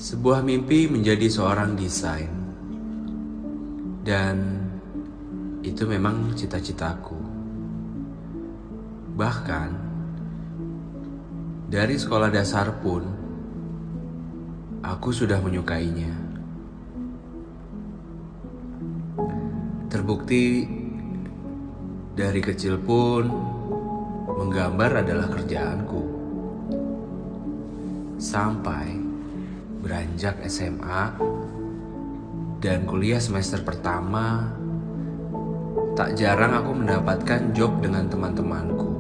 Sebuah mimpi menjadi seorang desain, dan itu memang cita-citaku. Bahkan dari sekolah dasar pun aku sudah menyukainya. Terbukti dari kecil pun menggambar adalah kerjaanku. Sampai beranjak SMA dan kuliah semester pertama, tak jarang aku mendapatkan job dengan teman-temanku.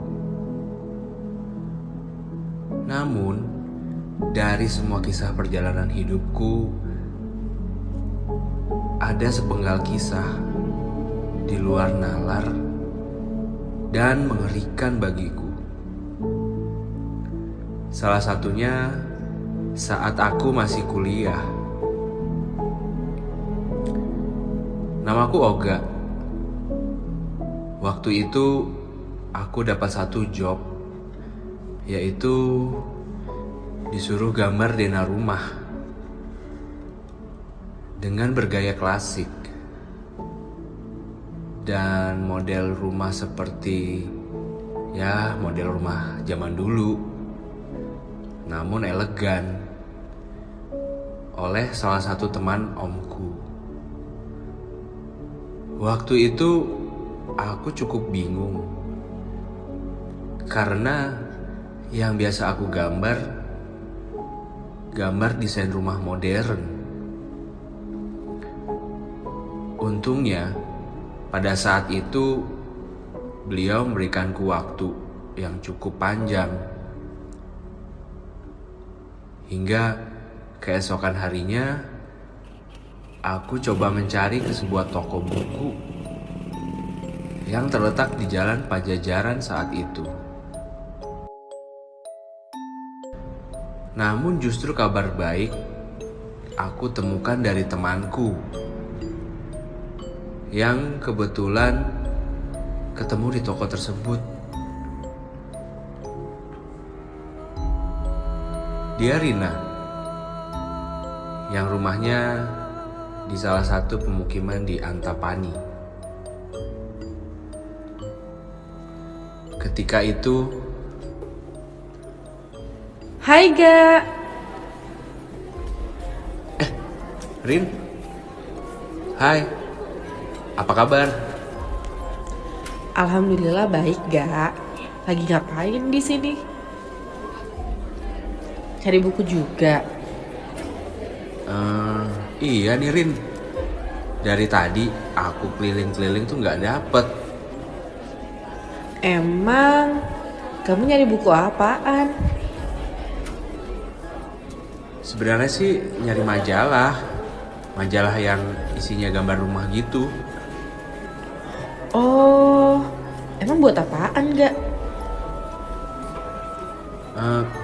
Namun, dari semua kisah perjalanan hidupku, ada sepenggal kisah di luar nalar dan mengerikan bagiku. Salah satunya saat aku masih kuliah. Namaku Oga. Waktu itu aku dapat satu job, yaitu disuruh gambar denah rumah dengan bergaya klasik dan model rumah seperti model rumah zaman dulu, namun elegan, oleh salah satu teman omku. Waktu itu aku cukup bingung, karena yang biasa aku gambar desain rumah modern. Untungnya pada saat itu beliau memberikanku waktu yang cukup panjang, hingga keesokan harinya aku coba mencari ke sebuah toko buku yang terletak di Jalan Pajajaran saat itu. Namun justru kabar baik aku temukan dari temanku yang kebetulan ketemu di toko tersebut. Dia Rina, yang rumahnya di salah satu pemukiman di Antapani. Ketika itu, Hai Ga. Rin, hai, apa kabar? Alhamdulillah baik Ga. Lagi ngapain di sini? Cari buku juga. Iya nih Rin, dari tadi aku keliling-keliling tuh nggak dapet. Emang kamu nyari buku apaan? Sebenarnya sih nyari majalah yang isinya gambar rumah gitu. Oh, emang buat apaan Ga?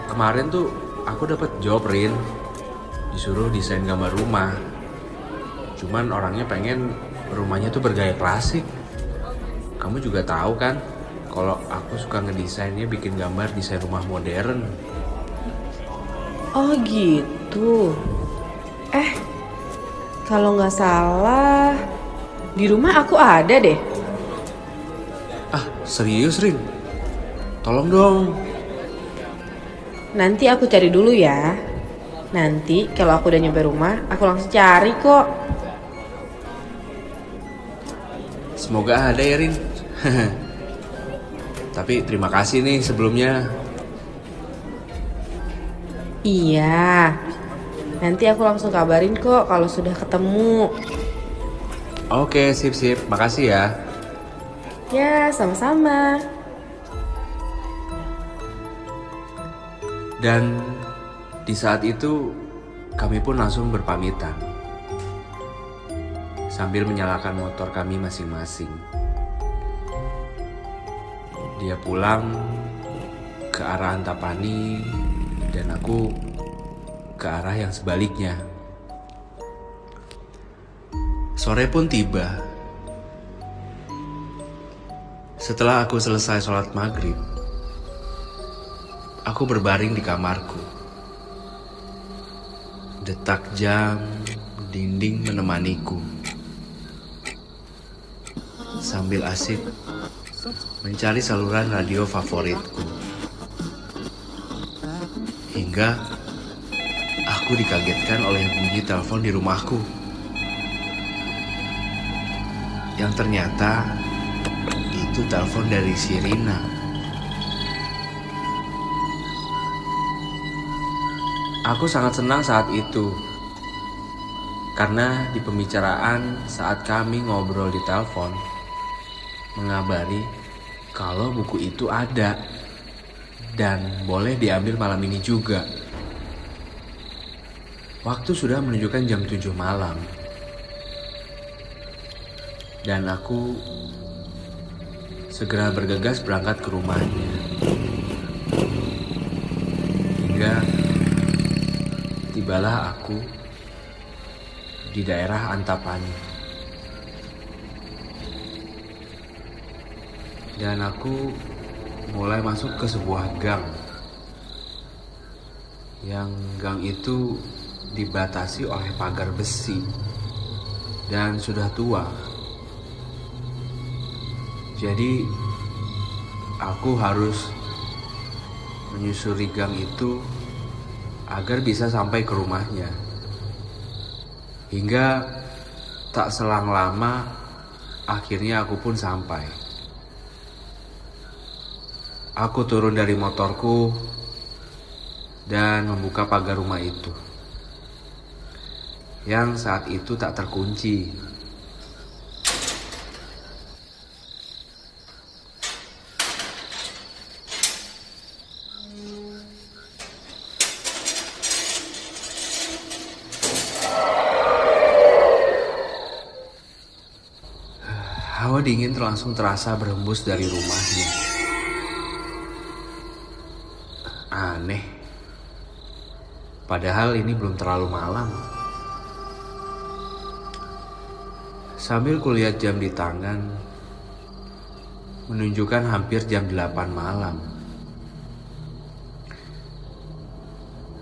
Kemarin tuh aku dapat job Rin, disuruh desain gambar rumah. Cuman orangnya pengen rumahnya tuh bergaya klasik. Kamu juga tahu kan, kalau aku suka ngedesainnya, bikin gambar desain rumah modern. Oh gitu. Kalau nggak salah di rumah aku ada deh. Serius Rin? Tolong dong. Nanti aku cari dulu ya. Nanti kalau aku udah nyampe rumah, aku langsung cari kok. Semoga ada ya Rin. Tapi terima kasih nih sebelumnya. Iya, nanti aku langsung kabarin kok kalau sudah ketemu. Oke, sip. Makasih ya. Ya, sama-sama. Dan di saat itu kami pun langsung berpamitan sambil menyalakan motor kami masing-masing. Dia pulang ke arah Antapani dan aku ke arah yang sebaliknya. Sore pun tiba. Setelah aku selesai sholat maghrib, aku berbaring di kamarku. Detak jam dinding menemaniku. Sambil asik mencari saluran radio favoritku. Hingga aku dikagetkan oleh bunyi telepon di rumahku. Yang ternyata itu telepon dari si Rina. Aku sangat senang saat itu, karena di pembicaraan saat kami ngobrol di telepon, mengabari kalau buku itu ada dan boleh diambil malam ini juga. Waktu sudah menunjukkan jam 7 malam, dan aku segera bergegas berangkat ke rumahnya. Hingga tibalah aku di daerah Antapani. Dan aku mulai masuk ke sebuah gang. Yang gang itu dibatasi oleh pagar besi dan sudah tua. Jadi aku harus menyusuri gang itu agar bisa sampai ke rumahnya. Hingga tak selang lama akhirnya aku pun sampai. Aku turun dari motorku dan membuka pagar rumah itu, yang saat itu tak terkunci. Hawa dingin langsung terasa berhembus dari rumahnya. Aneh. Padahal ini belum terlalu malam. Sambil kulihat jam di tangan, menunjukkan hampir jam 8 malam.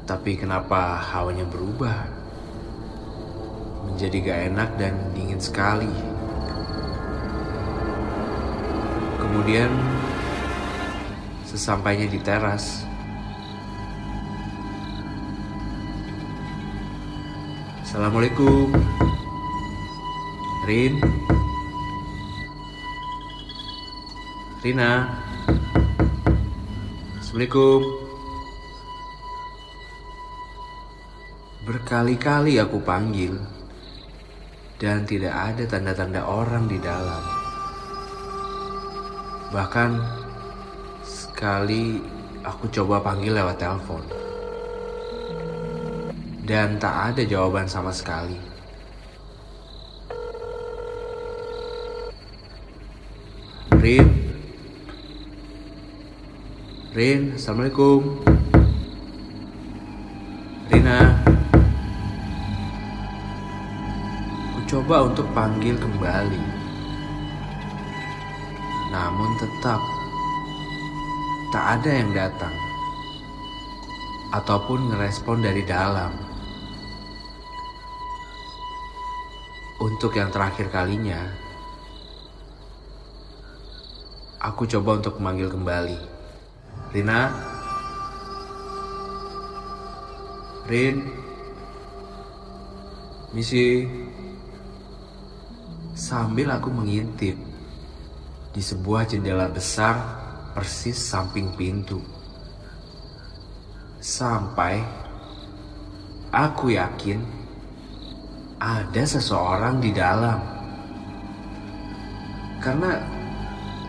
Tapi kenapa hawanya berubah? Menjadi gak enak dan dingin sekali. Kemudian sesampainya di teras, Assalamualaikum, Rina. Assalamualaikum. Berkali-kali aku panggil dan tidak ada tanda-tanda orang di dalam. Bahkan sekali aku coba panggil lewat telepon dan tak ada jawaban sama sekali. Rin, Assalamualaikum. Rina. Ku coba untuk panggil kembali, namun tetap tak ada yang datang ataupun ngerespon dari dalam. Untuk yang terakhir kalinya, aku coba untuk memanggil kembali. Rina? Rin? Misi? Sambil aku mengintip di sebuah jendela besar persis samping pintu. Sampai aku yakin ada seseorang di dalam. Karena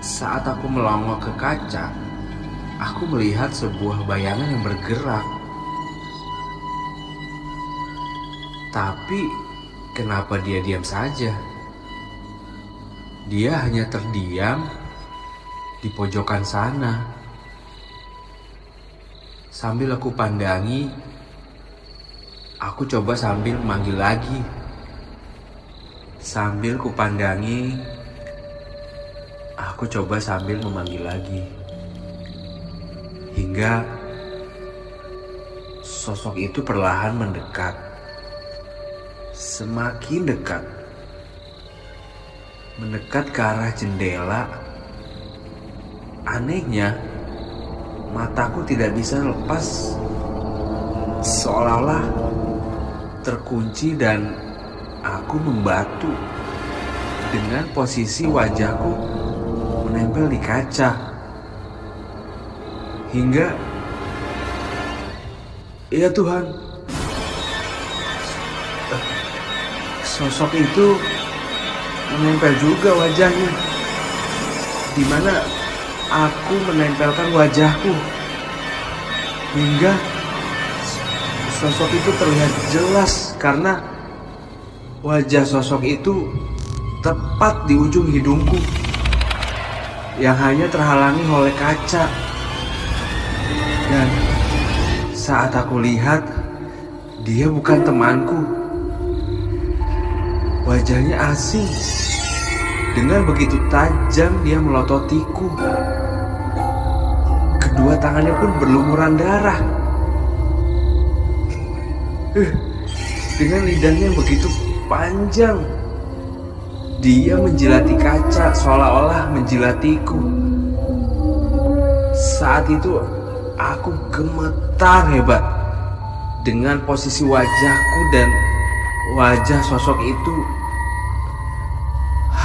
saat aku melongok ke kaca, aku melihat sebuah bayangan yang bergerak. Tapi kenapa dia diam saja? Dia hanya terdiam di pojokan sana. Sambil aku pandangi, aku coba sambil memanggil lagi. Sambil kupandangi, aku coba sambil memanggil lagi. Hingga sosok itu perlahan mendekat. Semakin dekat. Mendekat ke arah jendela. Anehnya, mataku tidak bisa lepas. Seolah-olah terkunci dan aku membatu dengan posisi wajahku menempel di kaca. Hingga, ya Tuhan, sosok itu menempel juga wajahnya, di mana aku menempelkan wajahku. Hingga sosok itu terlihat jelas karena wajah sosok itu tepat di ujung hidungku yang hanya terhalangi oleh kaca. Dan saat aku lihat, dia bukan temanku. Wajahnya asing. Dengan begitu tajam dia melototiku. Kedua tangannya pun berlumuran darah. Dengan lidahnya yang begitu panjang, dia menjilati kaca seolah-olah menjilatiku. Saat itu aku gemetar hebat dengan posisi wajahku dan wajah sosok itu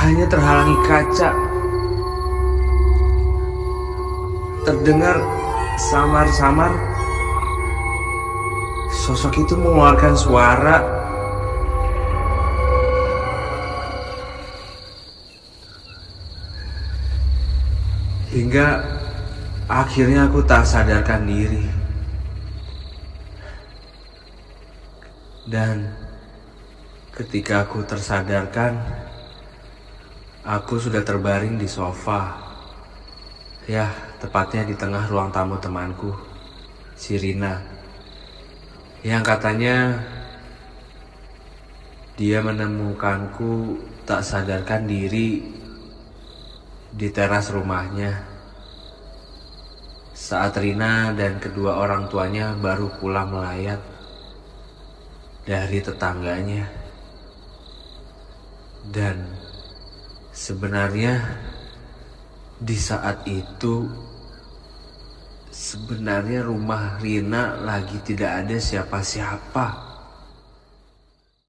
hanya terhalangi kaca. Terdengar samar-samar sosok itu mengeluarkan suara. Hingga akhirnya aku tak sadarkan diri. Dan ketika aku tersadarkan, aku sudah terbaring di sofa. Ya, tepatnya di tengah ruang tamu temanku, si Rina. Yang katanya dia menemukanku tak sadarkan diri di teras rumahnya saat Rina dan kedua orang tuanya baru pulang melayat dari tetangganya. Dan sebenarnya di saat itu sebenarnya rumah Rina lagi tidak ada siapa-siapa.